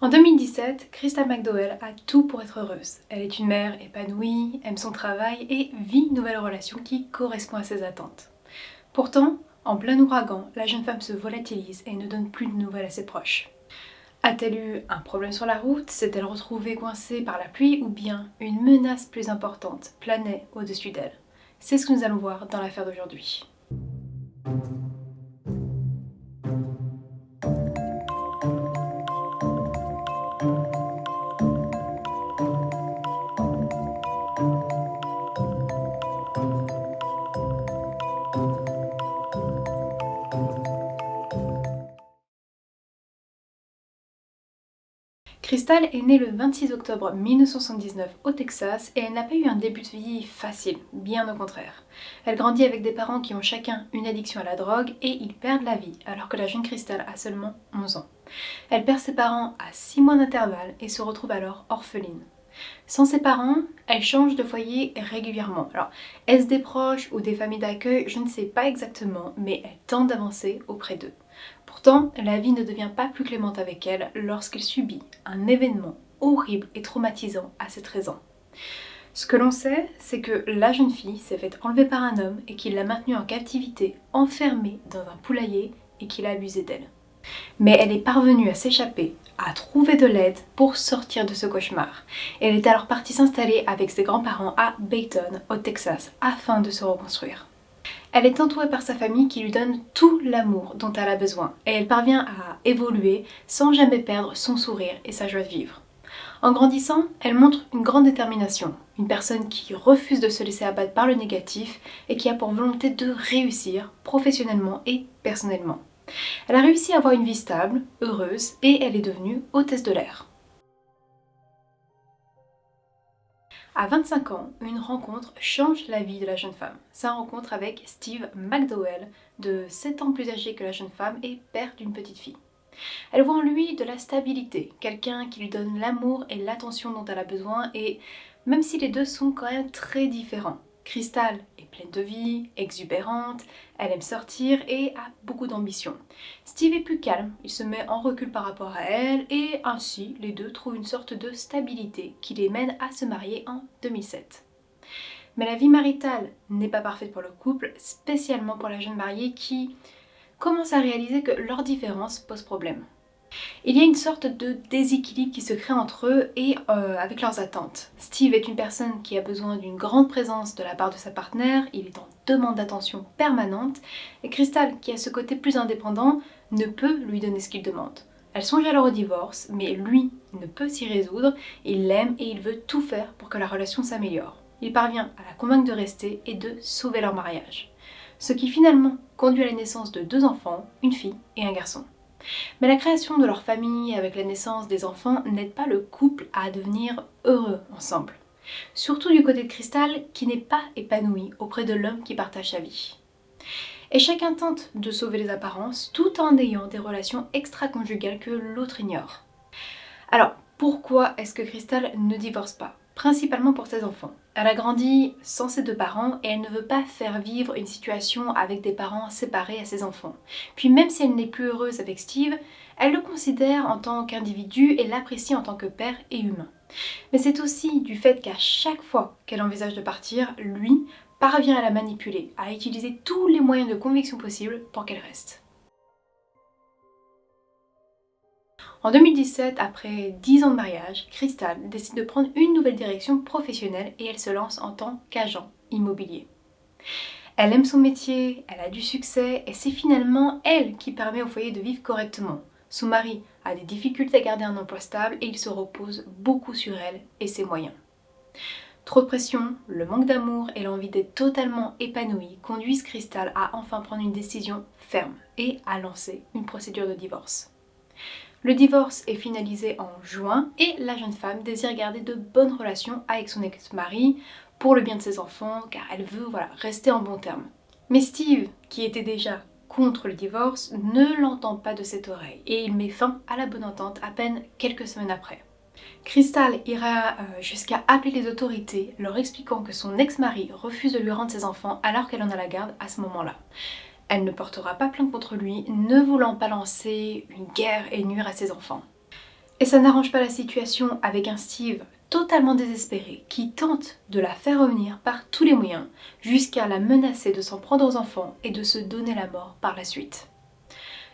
En 2017, Crystal McDowell a tout pour être heureuse. Elle est une mère épanouie, aime son travail et vit une nouvelle relation qui correspond à ses attentes. Pourtant, en plein ouragan, la jeune femme se volatilise et ne donne plus de nouvelles à ses proches. A-t-elle eu un problème sur la route? S'est-elle retrouvée coincée par la pluie ou bien une menace plus importante planait au-dessus d'elle? C'est ce que nous allons voir dans l'affaire d'aujourd'hui. Crystal est née le 26 octobre 1979 au Texas et elle n'a pas eu un début de vie facile, bien au contraire. Elle grandit avec des parents qui ont chacun une addiction à la drogue et ils perdent la vie alors que la jeune Crystal a seulement 11 ans. Elle perd ses parents à 6 mois d'intervalle et se retrouve alors orpheline. Sans ses parents, elle change de foyer régulièrement. Alors, est-ce des proches ou des familles d'accueil? Je ne sais pas exactement, mais elle tente d'avancer auprès d'eux. Pourtant, la vie ne devient pas plus clémente avec elle lorsqu'elle subit un événement horrible et traumatisant à ses 13 ans. Ce que l'on sait, c'est que la jeune fille s'est faite enlever par un homme et qu'il l'a maintenue en captivité, enfermée dans un poulailler et qu'il a abusé d'elle. Mais elle est parvenue à s'échapper, à trouver de l'aide pour sortir de ce cauchemar. Elle est alors partie s'installer avec ses grands-parents à Bayton, au Texas, afin de se reconstruire. Elle est entourée par sa famille qui lui donne tout l'amour dont elle a besoin et elle parvient à évoluer sans jamais perdre son sourire et sa joie de vivre. En grandissant, elle montre une grande détermination, une personne qui refuse de se laisser abattre par le négatif et qui a pour volonté de réussir professionnellement et personnellement. Elle a réussi à avoir une vie stable, heureuse et elle est devenue hôtesse de l'air. À 25 ans, une rencontre change la vie de la jeune femme. Sa rencontre avec Steve McDowell, de 7 ans plus âgé que la jeune femme et père d'une petite fille. Elle voit en lui de la stabilité, quelqu'un qui lui donne l'amour et l'attention dont elle a besoin et même si les deux sont quand même très différents. Crystal est pleine de vie, exubérante, elle aime sortir et a beaucoup d'ambition. Steve est plus calme, il se met en recul par rapport à elle et ainsi les deux trouvent une sorte de stabilité qui les mène à se marier en 2007. Mais la vie maritale n'est pas parfaite pour le couple, spécialement pour la jeune mariée qui commence à réaliser que leurs différences posent problème. Il y a une sorte de déséquilibre qui se crée entre eux et avec leurs attentes. Steve est une personne qui a besoin d'une grande présence de la part de sa partenaire, il est en demande d'attention permanente, et Crystal, qui a ce côté plus indépendant, ne peut lui donner ce qu'il demande. Elle songe alors au divorce, mais lui ne peut s'y résoudre, il l'aime et il veut tout faire pour que la relation s'améliore. Il parvient à la convaincre de rester et de sauver leur mariage. Ce qui finalement conduit à la naissance de 2 enfants, une fille et un garçon. Mais la création de leur famille avec la naissance des enfants n'aide pas le couple à devenir heureux ensemble. Surtout du côté de Crystal qui n'est pas épanoui auprès de l'homme qui partage sa vie. Et chacun tente de sauver les apparences tout en ayant des relations extra-conjugales que l'autre ignore. Alors, pourquoi est-ce que Crystal ne divorce pas? Principalement pour ses enfants. Elle a grandi sans ses 2 parents et elle ne veut pas faire vivre une situation avec des parents séparés à ses enfants. Puis même si elle n'est plus heureuse avec Steve, elle le considère en tant qu'individu et l'apprécie en tant que père et humain. Mais c'est aussi du fait qu'à chaque fois qu'elle envisage de partir, lui parvient à la manipuler, à utiliser tous les moyens de conviction possibles pour qu'elle reste. En 2017, après 10 ans de mariage, Crystal décide de prendre une nouvelle direction professionnelle et elle se lance en tant qu'agent immobilier. Elle aime son métier, elle a du succès et c'est finalement elle qui permet au foyer de vivre correctement. Son mari a des difficultés à garder un emploi stable et il se repose beaucoup sur elle et ses moyens. Trop de pression, le manque d'amour et l'envie d'être totalement épanouie conduisent Crystal à enfin prendre une décision ferme et à lancer une procédure de divorce. Le divorce est finalisé en juin et la jeune femme désire garder de bonnes relations avec son ex-mari pour le bien de ses enfants car elle veut rester en bons termes. Mais Steve, qui était déjà contre le divorce, ne l'entend pas de cette oreille et il met fin à la bonne entente à peine quelques semaines après. Crystal ira jusqu'à appeler les autorités leur expliquant que son ex-mari refuse de lui rendre ses enfants alors qu'elle en a la garde à ce moment-là. Elle ne portera pas plainte contre lui, ne voulant pas lancer une guerre et nuire à ses enfants. Et ça n'arrange pas la situation avec un Steve totalement désespéré qui tente de la faire revenir par tous les moyens jusqu'à la menacer de s'en prendre aux enfants et de se donner la mort par la suite.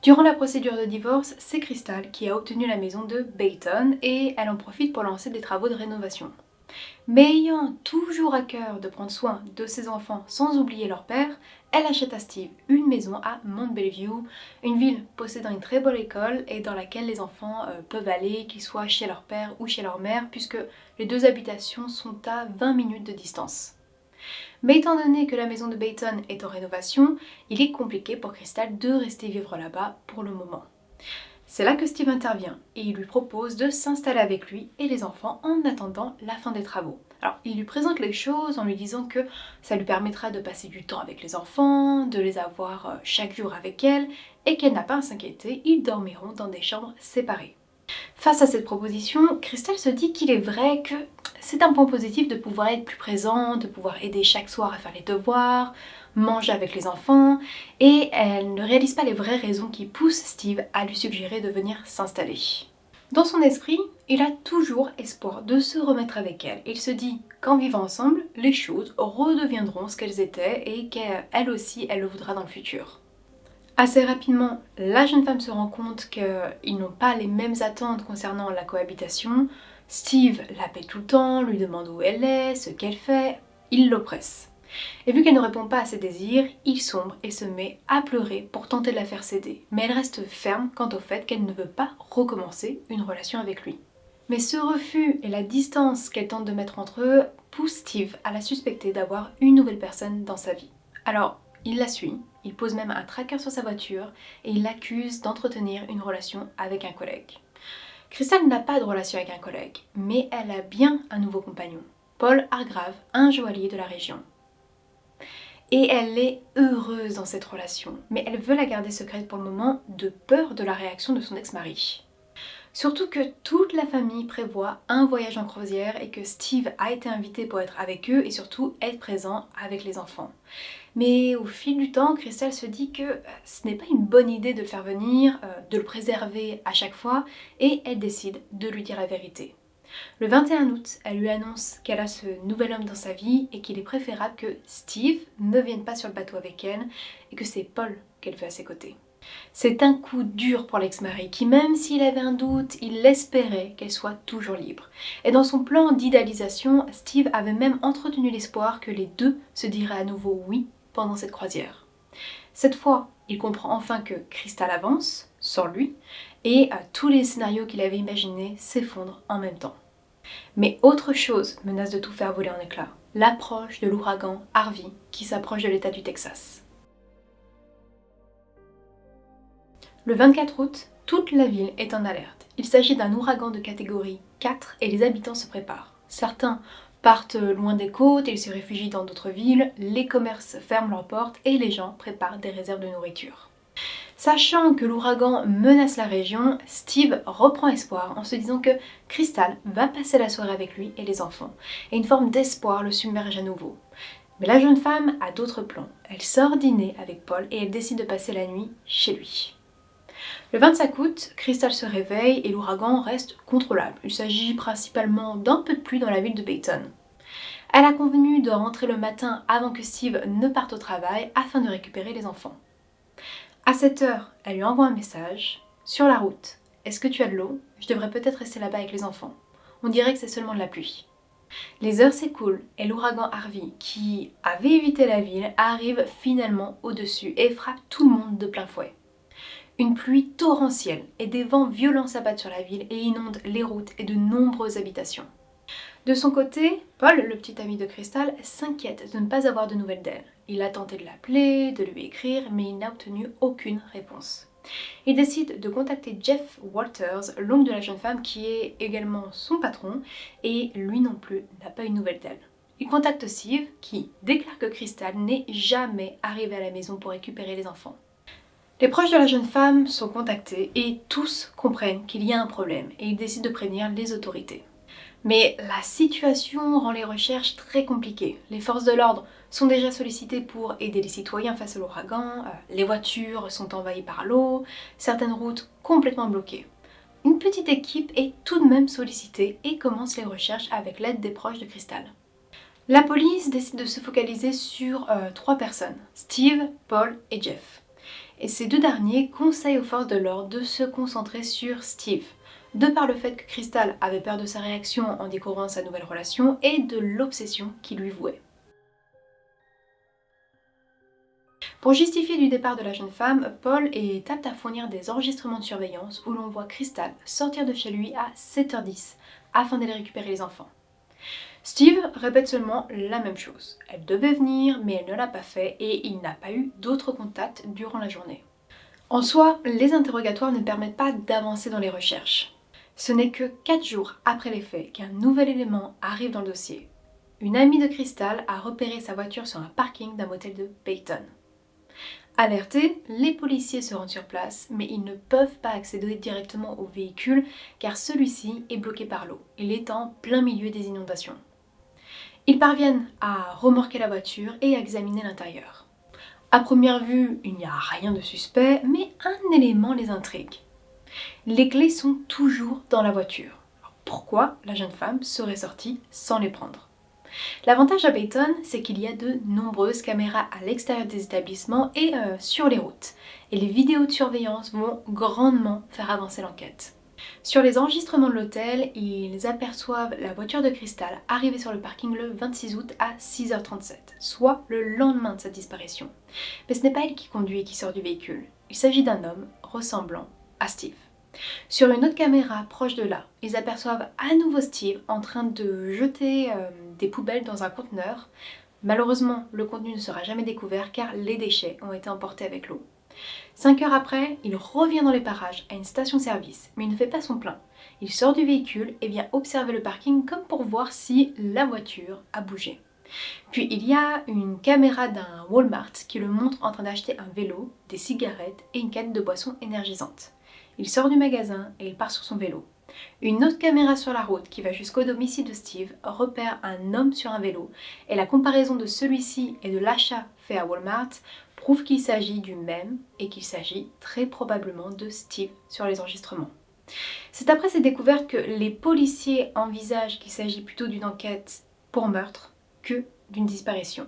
Durant la procédure de divorce, c'est Crystal qui a obtenu la maison de Bayton et elle en profite pour lancer des travaux de rénovation. Mais ayant toujours à cœur de prendre soin de ses enfants sans oublier leur père, elle achète à Steve une maison à Mont Bellevue, une ville possédant une très bonne école et dans laquelle les enfants peuvent aller, qu'ils soient chez leur père ou chez leur mère, puisque les deux habitations sont à 20 minutes de distance. Mais étant donné que la maison de Bayton est en rénovation, il est compliqué pour Crystal de rester vivre là-bas pour le moment. C'est là que Steve intervient et il lui propose de s'installer avec lui et les enfants en attendant la fin des travaux. Alors il lui présente les choses en lui disant que ça lui permettra de passer du temps avec les enfants, de les avoir chaque jour avec elle et qu'elle n'a pas à s'inquiéter, ils dormiront dans des chambres séparées. Face à cette proposition, Crystal se dit qu'il est vrai que c'est un point positif de pouvoir être plus présent, de pouvoir aider chaque soir à faire les devoirs, manger avec les enfants, et elle ne réalise pas les vraies raisons qui poussent Steve à lui suggérer de venir s'installer. Dans son esprit, il a toujours espoir de se remettre avec elle. Il se dit qu'en vivant ensemble, les choses redeviendront ce qu'elles étaient et qu'elle aussi, elle le voudra dans le futur. Assez rapidement, la jeune femme se rend compte qu'ils n'ont pas les mêmes attentes concernant la cohabitation. Steve l'appelle tout le temps, lui demande où elle est, ce qu'elle fait, il l'oppresse. Et vu qu'elle ne répond pas à ses désirs, il sombre et se met à pleurer pour tenter de la faire céder. Mais elle reste ferme quant au fait qu'elle ne veut pas recommencer une relation avec lui. Mais ce refus et la distance qu'elle tente de mettre entre eux poussent Steve à la suspecter d'avoir une nouvelle personne dans sa vie. Alors, il la suit, il pose même un tracker sur sa voiture et il l'accuse d'entretenir une relation avec un collègue. Crystal n'a pas de relation avec un collègue, mais elle a bien un nouveau compagnon, Paul Hargrave, un joaillier de la région. Et elle est heureuse dans cette relation, mais elle veut la garder secrète pour le moment de peur de la réaction de son ex-mari. Surtout que toute la famille prévoit un voyage en croisière et que Steve a été invité pour être avec eux et surtout être présent avec les enfants. Mais au fil du temps, Crystal se dit que ce n'est pas une bonne idée de le faire venir, de le préserver à chaque fois et elle décide de lui dire la vérité. Le 21 août, elle lui annonce qu'elle a ce nouvel homme dans sa vie et qu'il est préférable que Steve ne vienne pas sur le bateau avec elle et que c'est Paul qu'elle fait à ses côtés. C'est un coup dur pour l'ex-mari qui, même s'il avait un doute, il espérait qu'elle soit toujours libre. Et dans son plan d'idéalisation, Steve avait même entretenu l'espoir que les deux se diraient à nouveau oui pendant cette croisière. Cette fois, il comprend enfin que Crystal avance, sans lui, et tous les scénarios qu'il avait imaginés s'effondrent en même temps. Mais autre chose menace de tout faire voler en éclats, l'approche de l'ouragan Harvey qui s'approche de l'état du Texas. Le 24 août, toute la ville est en alerte. Il s'agit d'un ouragan de catégorie 4 et les habitants se préparent. Certains partent loin des côtes et ils se réfugient dans d'autres villes, les commerces ferment leurs portes et les gens préparent des réserves de nourriture. Sachant que l'ouragan menace la région, Steve reprend espoir en se disant que Crystal va passer la soirée avec lui et les enfants. Et une forme d'espoir le submerge à nouveau. Mais la jeune femme a d'autres plans. Elle sort dîner avec Paul et elle décide de passer la nuit chez lui. Le 25 août, Crystal se réveille et l'ouragan reste contrôlable. Il s'agit principalement d'un peu de pluie dans la ville de Bayton. Elle a convenu de rentrer le matin avant que Steve ne parte au travail afin de récupérer les enfants. À 7 heures, elle lui envoie un message. Sur la route, est-ce que tu as de l'eau? Je devrais peut-être rester là-bas avec les enfants. On dirait que c'est seulement de la pluie. Les heures s'écoulent et l'ouragan Harvey, qui avait évité la ville, arrive finalement au-dessus et frappe tout le monde de plein fouet. Une pluie torrentielle et des vents violents s'abattent sur la ville et inondent les routes et de nombreuses habitations. De son côté, Paul, le petit ami de Crystal, s'inquiète de ne pas avoir de nouvelles d'elle. Il a tenté de l'appeler, de lui écrire, mais il n'a obtenu aucune réponse. Il décide de contacter Jeff Walters, l'oncle de la jeune femme qui est également son patron, et lui non plus n'a pas une nouvelle d'elle. Il contacte Steve qui déclare que Crystal n'est jamais arrivée à la maison pour récupérer les enfants. Les proches de la jeune femme sont contactés et tous comprennent qu'il y a un problème et ils décident de prévenir les autorités. Mais la situation rend les recherches très compliquées. Les forces de l'ordre sont déjà sollicitées pour aider les citoyens face à l'ouragan, les voitures sont envahies par l'eau, certaines routes complètement bloquées. Une petite équipe est tout de même sollicitée et commence les recherches avec l'aide des proches de Crystal. La police décide de se focaliser sur 3 personnes, Steve, Paul et Jeff. Et ces 2 derniers conseillent aux forces de l'ordre de se concentrer sur Steve, de par le fait que Crystal avait peur de sa réaction en découvrant sa nouvelle relation et de l'obsession qu'il lui vouait. Pour justifier du départ de la jeune femme, Paul est apte à fournir des enregistrements de surveillance où l'on voit Crystal sortir de chez lui à 7h10 afin d'aller récupérer les enfants. Steve répète seulement la même chose. Elle devait venir, mais elle ne l'a pas fait et il n'a pas eu d'autres contacts durant la journée. En soi, les interrogatoires ne permettent pas d'avancer dans les recherches. Ce n'est que 4 jours après les faits qu'un nouvel élément arrive dans le dossier. Une amie de Crystal a repéré sa voiture sur un parking d'un motel de Peyton. Alertés, les policiers se rendent sur place, mais ils ne peuvent pas accéder directement au véhicule car celui-ci est bloqué par l'eau. Il est en plein milieu des inondations. Ils parviennent à remorquer la voiture et à examiner l'intérieur. À première vue, il n'y a rien de suspect, mais un élément les intrigue. Les clés sont toujours dans la voiture. Alors pourquoi la jeune femme serait sortie sans les prendre? L'avantage à Peyton, c'est qu'il y a de nombreuses caméras à l'extérieur des établissements et sur les routes. Et les vidéos de surveillance vont grandement faire avancer l'enquête. Sur les enregistrements de l'hôtel, ils aperçoivent la voiture de Crystal arriver sur le parking le 26 août à 6h37, soit le lendemain de sa disparition. Mais ce n'est pas elle qui conduit et qui sort du véhicule. Il s'agit d'un homme ressemblant à Steve. Sur une autre caméra proche de là, ils aperçoivent à nouveau Steve en train de jeter des poubelles dans un conteneur. Malheureusement, le contenu ne sera jamais découvert car les déchets ont été emportés avec l'eau. 5 heures après, il revient dans les parages à une station-service, mais il ne fait pas son plein. Il sort du véhicule et vient observer le parking comme pour voir si la voiture a bougé. Puis il y a une caméra d'un Walmart qui le montre en train d'acheter un vélo, des cigarettes et une canette de boisson énergisante. Il sort du magasin et il part sur son vélo. Une autre caméra sur la route qui va jusqu'au domicile de Steve repère un homme sur un vélo et la comparaison de celui-ci et de l'achat fait à Walmart prouve qu'il s'agit du même et qu'il s'agit très probablement de Steve sur les enregistrements. C'est après ces découvertes que les policiers envisagent qu'il s'agit plutôt d'une enquête pour meurtre que d'une disparition.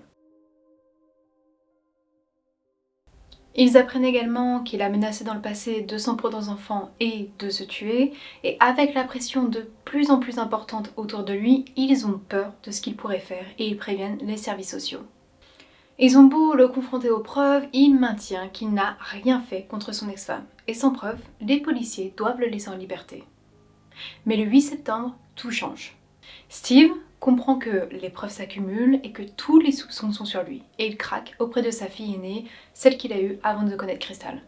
Ils apprennent également qu'il a menacé dans le passé de s'en prendre aux enfants et de se tuer, et avec la pression de plus en plus importante autour de lui, ils ont peur de ce qu'il pourrait faire et ils préviennent les services sociaux. Ils ont beau le confronter aux preuves, il maintient qu'il n'a rien fait contre son ex-femme, et sans preuve, les policiers doivent le laisser en liberté. Mais le 8 septembre, tout change. Steve comprend que les preuves s'accumulent et que tous les soupçons sont sur lui, et il craque auprès de sa fille aînée, celle qu'il a eue avant de connaître Crystal.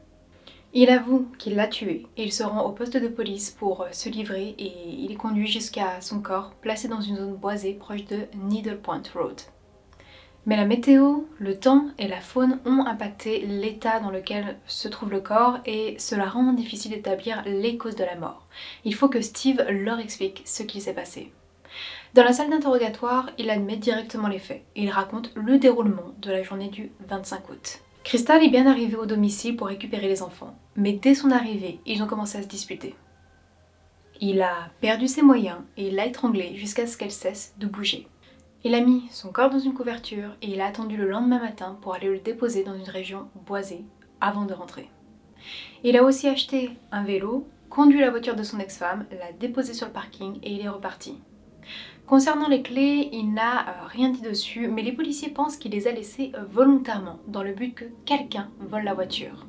Il avoue qu'il l'a tuée et il se rend au poste de police pour se livrer et il est conduit jusqu'à son corps, placé dans une zone boisée proche de Needle Point Road. Mais la météo, le temps et la faune ont impacté l'état dans lequel se trouve le corps et cela rend difficile d'établir les causes de la mort. Il faut que Steve leur explique ce qui s'est passé. Dans la salle d'interrogatoire, il admet directement les faits et il raconte le déroulement de la journée du 25 août. Crystal est bien arrivée au domicile pour récupérer les enfants, mais dès son arrivée, ils ont commencé à se disputer. Il a perdu ses moyens et il l'a étranglée jusqu'à ce qu'elle cesse de bouger. Il a mis son corps dans une couverture et il a attendu le lendemain matin pour aller le déposer dans une région boisée avant de rentrer. Il a aussi acheté un vélo, conduit la voiture de son ex-femme, l'a déposée sur le parking et il est reparti. Concernant les clés, il n'a rien dit dessus, mais les policiers pensent qu'il les a laissées volontairement dans le but que quelqu'un vole la voiture.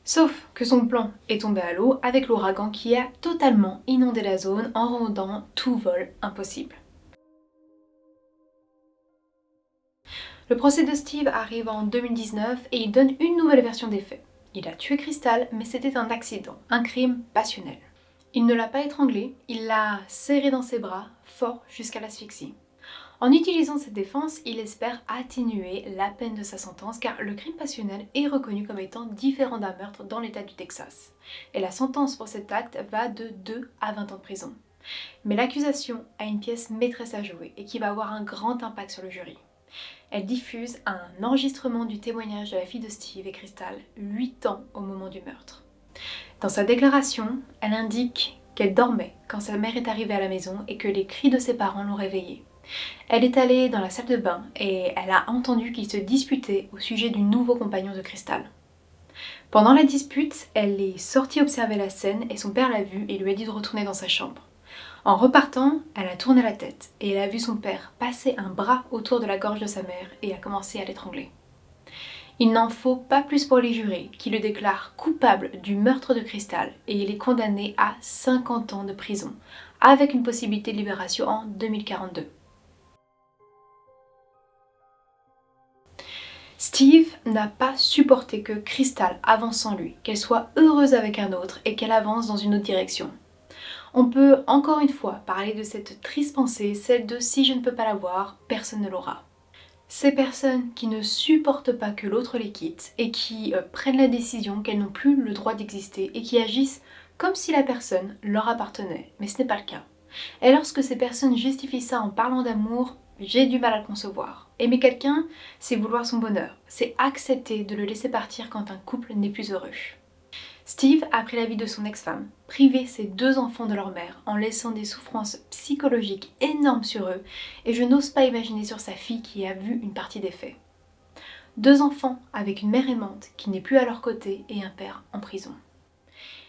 Sauf que son plan est tombé à l'eau avec l'ouragan qui a totalement inondé la zone en rendant tout vol impossible. Le procès de Steve arrive en 2019 et il donne une nouvelle version des faits. Il a tué Crystal, mais c'était un accident, un crime passionnel. Il ne l'a pas étranglée, il l'a serrée dans ses bras, fort jusqu'à l'asphyxie. En utilisant cette défense, il espère atténuer la peine de sa sentence car le crime passionnel est reconnu comme étant différent d'un meurtre dans l'état du Texas. Et la sentence pour cet acte va de 2 à 20 ans de prison. Mais l'accusation a une pièce maîtresse à jouer et qui va avoir un grand impact sur le jury. Elle diffuse un enregistrement du témoignage de la fille de Steve et Crystal, 8 ans au moment du meurtre. Dans sa déclaration, elle indique qu'elle dormait quand sa mère est arrivée à la maison et que les cris de ses parents l'ont réveillée. Elle est allée dans la salle de bain et elle a entendu qu'ils se disputaient au sujet du nouveau compagnon de Crystal. Pendant la dispute, elle est sortie observer la scène et son père l'a vue et lui a dit de retourner dans sa chambre. En repartant, elle a tourné la tête et elle a vu son père passer un bras autour de la gorge de sa mère et a commencé à l'étrangler. Il n'en faut pas plus pour les jurés qui le déclarent coupable du meurtre de Crystal et il est condamné à 50 ans de prison, avec une possibilité de libération en 2042. Steve n'a pas supporté que Crystal avance sans lui, qu'elle soit heureuse avec un autre et qu'elle avance dans une autre direction. On peut encore une fois parler de cette triste pensée, celle de si je ne peux pas l'avoir, personne ne l'aura. Ces personnes qui ne supportent pas que l'autre les quitte et qui prennent la décision qu'elles n'ont plus le droit d'exister et qui agissent comme si la personne leur appartenait, mais ce n'est pas le cas. Et lorsque ces personnes justifient ça en parlant d'amour, j'ai du mal à le concevoir. Aimer quelqu'un, c'est vouloir son bonheur, c'est accepter de le laisser partir quand un couple n'est plus heureux. Steve a pris la vie de son ex-femme, privé ses 2 enfants de leur mère en laissant des souffrances psychologiques énormes sur eux et je n'ose pas imaginer sur sa fille qui a vu une partie des faits. 2 enfants avec une mère aimante qui n'est plus à leur côté et un père en prison.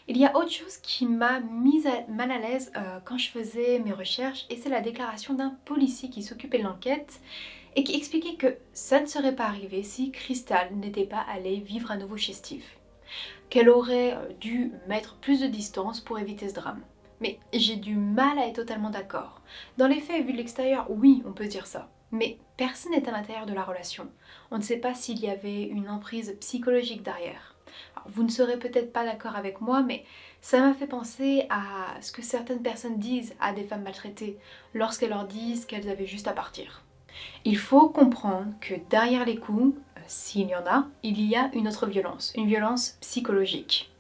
Il y a autre chose qui m'a mise mal à l'aise quand je faisais mes recherches et c'est la déclaration d'un policier qui s'occupait de l'enquête et qui expliquait que ça ne serait pas arrivé si Crystal n'était pas allée vivre à nouveau chez Steve. Qu'elle aurait dû mettre plus de distance pour éviter ce drame. Mais j'ai du mal à être totalement d'accord. Dans les faits, vu de l'extérieur, oui, on peut dire ça. Mais personne n'est à l'intérieur de la relation. On ne sait pas s'il y avait une emprise psychologique derrière. Alors, vous ne serez peut-être pas d'accord avec moi, mais ça m'a fait penser à ce que certaines personnes disent à des femmes maltraitées lorsqu'elles leur disent qu'elles avaient juste à partir. Il faut comprendre que derrière les coups, s'il y en a, il y a une autre violence, une violence psychologique.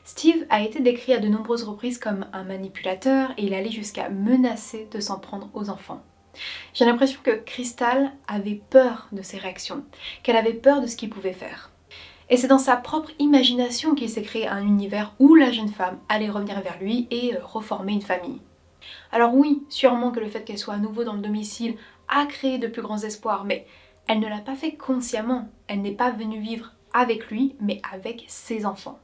Steve a été décrit à de nombreuses reprises comme un manipulateur et il allait jusqu'à menacer de s'en prendre aux enfants. J'ai l'impression que Crystal avait peur de ses réactions, qu'elle avait peur de ce qu'il pouvait faire. Et c'est dans sa propre imagination qu'il s'est créé un univers où la jeune femme allait revenir vers lui et reformer une famille. Alors oui, sûrement que le fait qu'elle soit à nouveau dans le domicile a créé de plus grands espoirs, mais elle ne l'a pas fait consciemment. Elle n'est pas venue vivre avec lui, mais avec ses enfants.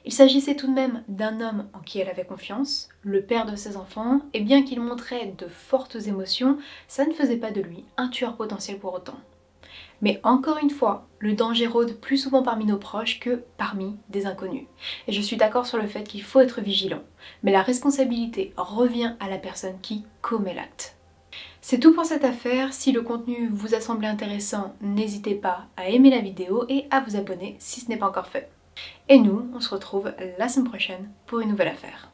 Il s'agissait tout de même d'un homme en qui elle avait confiance, le père de ses enfants, et bien qu'il montrait de fortes émotions, ça ne faisait pas de lui un tueur potentiel pour autant. Mais encore une fois, le danger rôde plus souvent parmi nos proches que parmi des inconnus. Et je suis d'accord sur le fait qu'il faut être vigilant, mais la responsabilité revient à la personne qui commet l'acte. C'est tout pour cette affaire. Si le contenu vous a semblé intéressant, n'hésitez pas à aimer la vidéo et à vous abonner si ce n'est pas encore fait. Et nous, on se retrouve la semaine prochaine pour une nouvelle affaire.